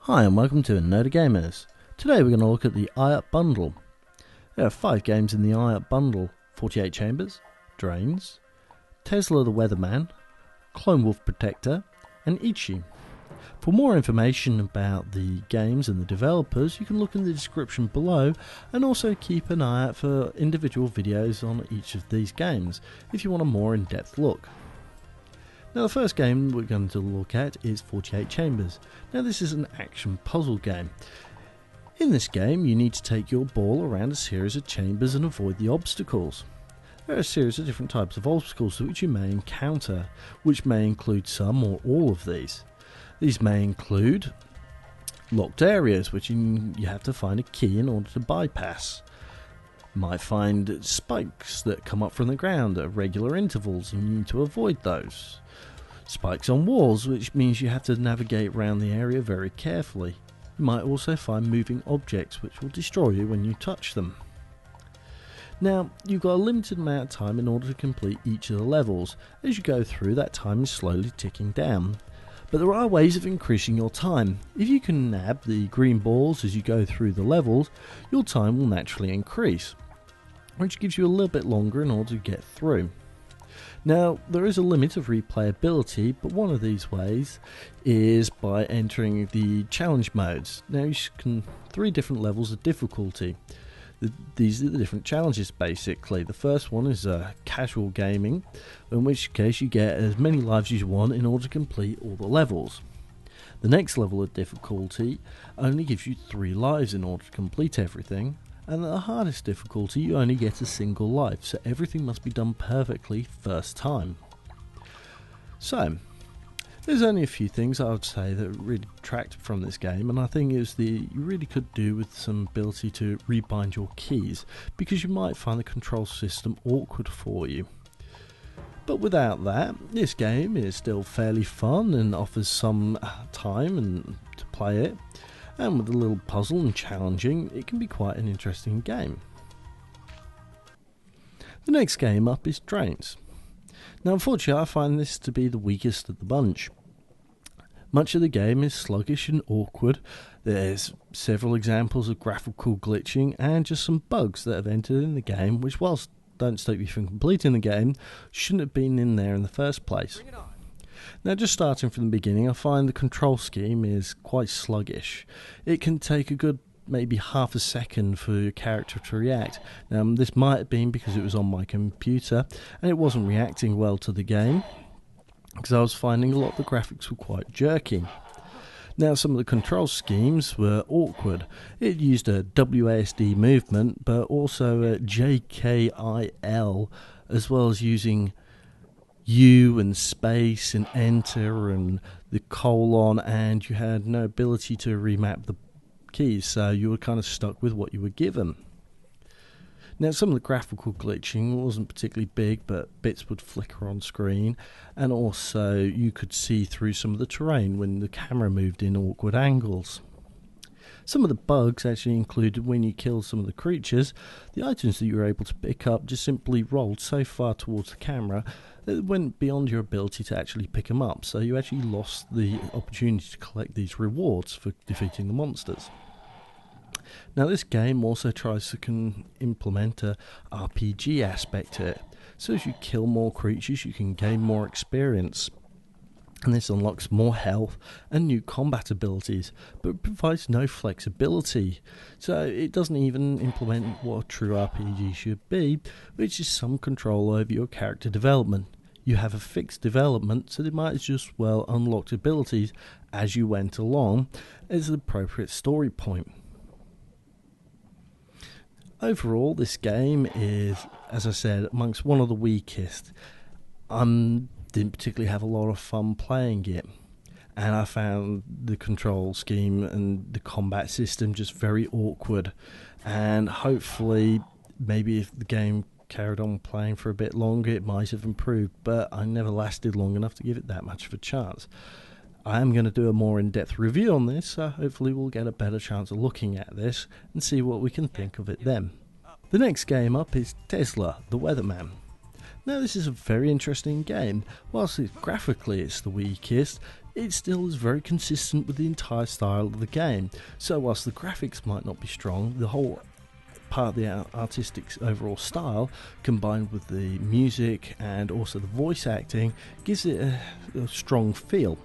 Hi and welcome to Nerdy Gamers. Today we're going to look at the IUpBundle. There are 5 games in the IUpBundle: 48 Chambers, Drains, Tesla the Weatherman, Clone Wolf Protector, and Ichi. For more information about the games and the developers, you can look in the description below, and also keep an eye out for individual videos on each of these games if you want a more in-depth look. Now the first game we're going to look at is 48 Chambers. Now this is an action puzzle game. In this game you need to take your ball around a series of chambers and avoid the obstacles. There are a series of different types of obstacles which you may encounter, which may include some or all of these. These may include locked areas which you have to find a key in order to bypass. You might find spikes that come up from the ground at regular intervals and you need to avoid those. Spikes on walls, which means you have to navigate around the area very carefully. You might also find moving objects which will destroy you when you touch them. Now, you've got a limited amount of time in order to complete each of the levels. As you go through, that time is slowly ticking down. But there are ways of increasing your time. If you can nab the green balls as you go through the levels, your time will naturally increase, which gives you a little bit longer in order to get through. Now, there is a limit of replayability, but one of these ways is by entering the challenge modes. Now, you can 3 different levels of difficulty. These are the different challenges basically. The first one is casual gaming, in which case you get as many lives as you want in order to complete all the levels. The next level of difficulty only gives you 3 lives in order to complete everything. And at the hardest difficulty you only get a single life, so everything must be done perfectly first time. So, there's only a few things I would say that really detracted from this game, and I think is you really could do with some ability to rebind your keys, because you might find the control system awkward for you. But without that, this game is still fairly fun and offers some time to play it. And with a little puzzle and challenging, it can be quite an interesting game. The next game up is Drains. Now unfortunately I find this to be the weakest of the bunch. Much of the game is sluggish and awkward. There's several examples of graphical glitching and just some bugs that have entered in the game, which whilst don't stop you from completing the game, shouldn't have been in there in the first place. Bring it on. Now, just starting from the beginning, I find the control scheme is quite sluggish. It can take a good maybe half a second for your character to react. Now, this might have been because it was on my computer and it wasn't reacting well to the game, because I was finding a lot of the graphics were quite jerky. Now, some of the control schemes were awkward. It used a WASD movement, but also a JKIL, as well as using U and space and enter and the colon, and you had no ability to remap the keys, so you were kind of stuck with what you were given. Now, some of the graphical glitching wasn't particularly big, but bits would flicker on screen, and also you could see through some of the terrain when the camera moved in awkward angles. Some of the bugs actually included when you killed some of the creatures, the items that you were able to pick up just simply rolled so far towards the camera that it went beyond your ability to actually pick them up, so you actually lost the opportunity to collect these rewards for defeating the monsters. Now this game also tries to implement a RPG aspect to it, so as you kill more creatures you can gain more experience. And this unlocks more health and new combat abilities, but it provides no flexibility. So it doesn't even implement what a true RPG should be, which is some control over your character development. You have a fixed development, so they might as just well unlock abilities as you went along as the appropriate story point. Overall, this game is, as I said, amongst one of the weakest. Didn't particularly have a lot of fun playing it, and I found the control scheme and the combat system just very awkward, and hopefully maybe if the game carried on playing for a bit longer it might have improved, but I never lasted long enough to give it that much of a chance. I am going to do a more in-depth review on this, so hopefully we'll get a better chance of looking at this and see what we can think of it then. The next game up is Tesla the Weatherman. Now this is a very interesting game. Whilst graphically it's the weakest, it still is very consistent with the entire style of the game. So whilst the graphics might not be strong, the whole part of the artistic overall style, combined with the music and also the voice acting, gives it a strong feel.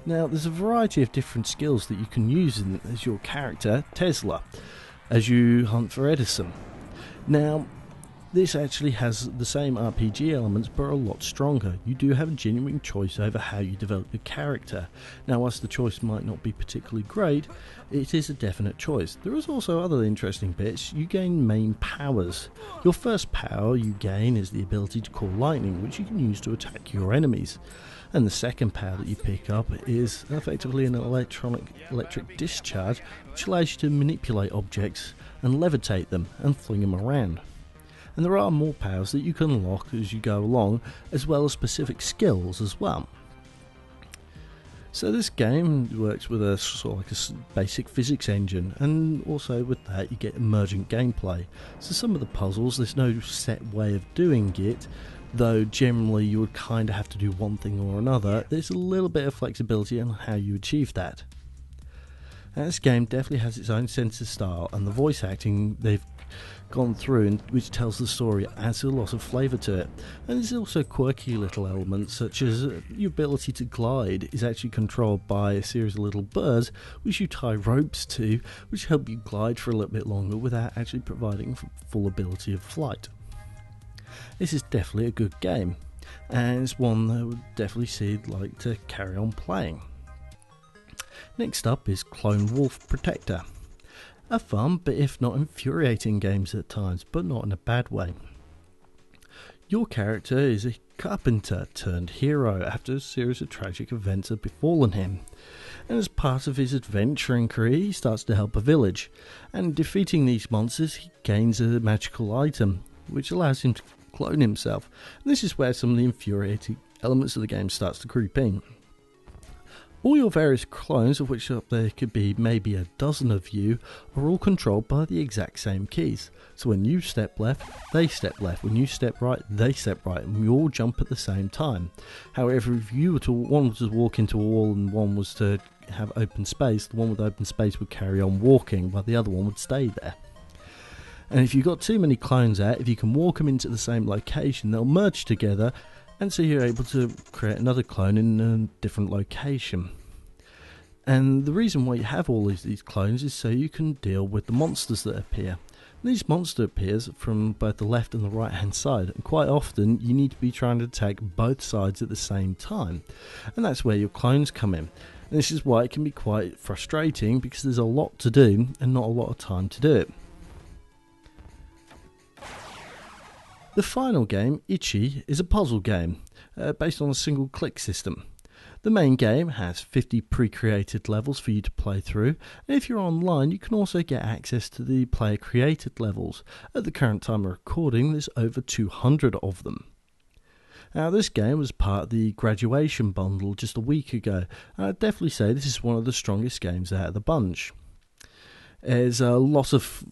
Now, there's a variety of different skills that you can use as your character, Tesla, as you hunt for Edison. Now, this actually has the same RPG elements but are a lot stronger. You do have a genuine choice over how you develop your character. Now, whilst the choice might not be particularly great, it is a definite choice. There is also other interesting bits. You gain main powers. Your first power you gain is the ability to call lightning, which you can use to attack your enemies. And the second power that you pick up is effectively an electric discharge, which allows you to manipulate objects and levitate them and fling them around. And there are more powers that you can unlock as you go along, as well as specific skills as well. So this game works with a sort of like a basic physics engine, and also with that you get emergent gameplay. So some of the puzzles, there's no set way of doing it, though generally you would kind of have to do one thing or another. There's a little bit of flexibility on how you achieve that. And this game definitely has its own sense of style, and the voice acting they've gone through, and which tells the story, adds a lot of flavour to it. And there's also quirky little elements, such as your ability to glide is actually controlled by a series of little birds which you tie ropes to, which help you glide for a little bit longer without actually providing full ability of flight. This is definitely a good game, and it's one that I would definitely see I'd like to carry on playing. Next up is Clone Wolf Protector. A fun, but if not infuriating games at times, but not in a bad way. Your character is a carpenter turned hero after a series of tragic events have befallen him. And as part of his adventuring career, he starts to help a village. And defeating these monsters, he gains a magical item, which allows him to clone himself. And this is where some of the infuriating elements of the game starts to creep in. All your various clones, of which there could be maybe a dozen of you, are all controlled by the exact same keys. So when you step left, they step left. When you step right, they step right, and we all jump at the same time. However, if you were to one was to walk into a wall and one was to have open space, the one with open space would carry on walking, while the other one would stay there. And if you've got too many clones out, if you can walk them into the same location, they'll merge together, and so you're able to create another clone in a different location. And the reason why you have all these clones is so you can deal with the monsters that appear. And these monsters appear from both the left and the right hand side, and quite often you need to be trying to attack both sides at the same time. And that's where your clones come in. And this is why it can be quite frustrating, because there's a lot to do and not a lot of time to do it. The final game, Ichi, is a puzzle game based on a single click system. The main game has 50 pre-created levels for you to play through, and if you're online you can also get access to the player created levels. At the current time of recording there's over 200 of them. Now this game was part of the graduation bundle just a week ago, and I'd definitely say this is one of the strongest games out of the bunch. There's a lot of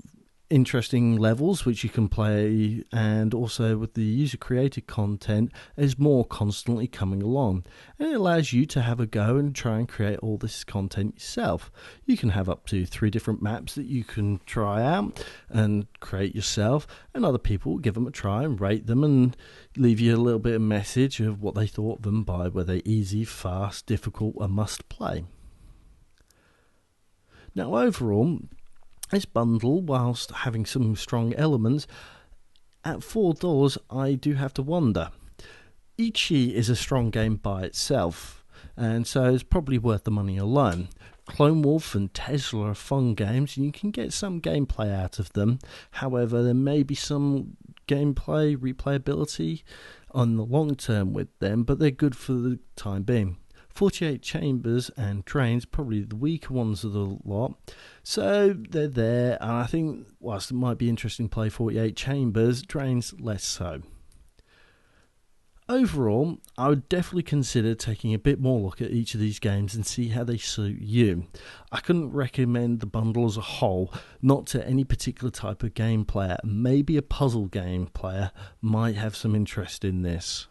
interesting levels which you can play, and also with the user created content there's more constantly coming along, and it allows you to have a go and try and create all this content yourself. You can have up to 3 different maps that you can try out and create yourself, and other people will give them a try and rate them and leave you a little bit of message of what they thought of them by whether easy, fast, difficult, or must play. Now overall, this bundle, whilst having some strong elements, at $4 I do have to wonder. Ichi is a strong game by itself, and so it's probably worth the money alone. Clone Wolf and Tesla are fun games, and you can get some gameplay out of them. However, there may be some gameplay replayability on the long term with them, but they're good for the time being. 48 Chambers and Drains, probably the weaker ones of the lot. So they're there, and I think whilst it might be interesting to play 48 Chambers, Drains less so. Overall, I would definitely consider taking a bit more look at each of these games and see how they suit you. I couldn't recommend the bundle as a whole, not to any particular type of game player. Maybe a puzzle game player might have some interest in this.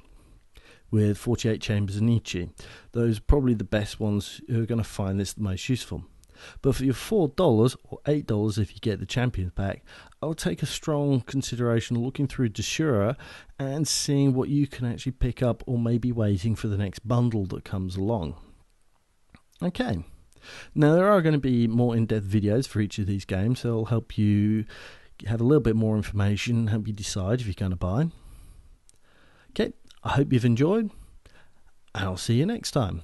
with 48 Chambers and Ichi. Those are probably the best ones who are going to find this the most useful. But for your $4 or $8 if you get the Champions Pack, I'll take a strong consideration looking through Desura and seeing what you can actually pick up, or maybe waiting for the next bundle that comes along. Okay, now there are going to be more in-depth videos for each of these games, so it'll help you have a little bit more information, help you decide if you're going to buy. Okay, I hope you've enjoyed, and I'll see you next time.